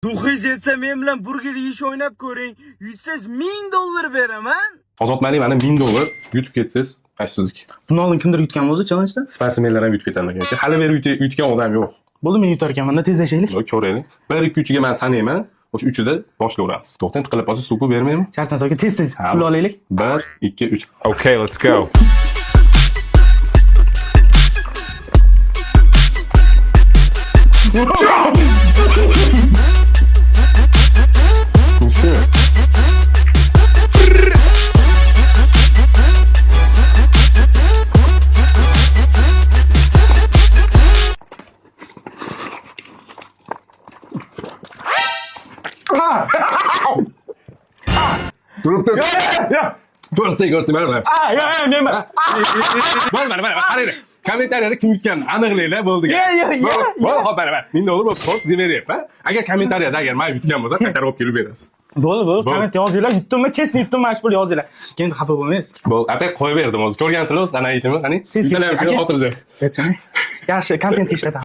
Ruhingiz yetsa men bilan burger yeyish o'ynab ko'ring. Yutsangiz $1000 beraman. Ozodmani mana $1000 yutib ketsangiz, qaysizlik. Buni oldin kimdir yutgan bo'lsa challenge'da? Sportsmenlar ham yutib ketadi aka. Hali beri yutgan odam yo'q. Bo'ldi, men yutar ekanman, tezlashaylik. Yo'q, ko'raylik. 1 2 3 ga men sanayman. O'sha 3 da boshlayveramiz. To'xtang, tiqilib qolsa suv bermaymi? Shartdan so'ng tez pul olaylik. 1 2 3. Okay, let's go. Turibdi. Ko'rsatay, mana. Men Mana, qarang. Kommentariyada kim yutganini aniqlanglar, bo'ldi. Bo'ldi, hop, mana. $1000 bo'lib qoldi, sizga beryapman. Agar kommentariyada agar men yutgan bo'lsa, qaytarib olib kelib berasiz. bo'ldi, komment yozinglar, yutdimmi, chestni yutdimmi, mana shu pul yozinglar. Keyin xafa bo'lmaysiz. Bo'ldi, atak qo'yib berdim o'zi. Ko'rgansizlar o'zi, ana ishimni, qani. Sizlar ham xotirjam. Yaxshi, kontent ishlatamiz.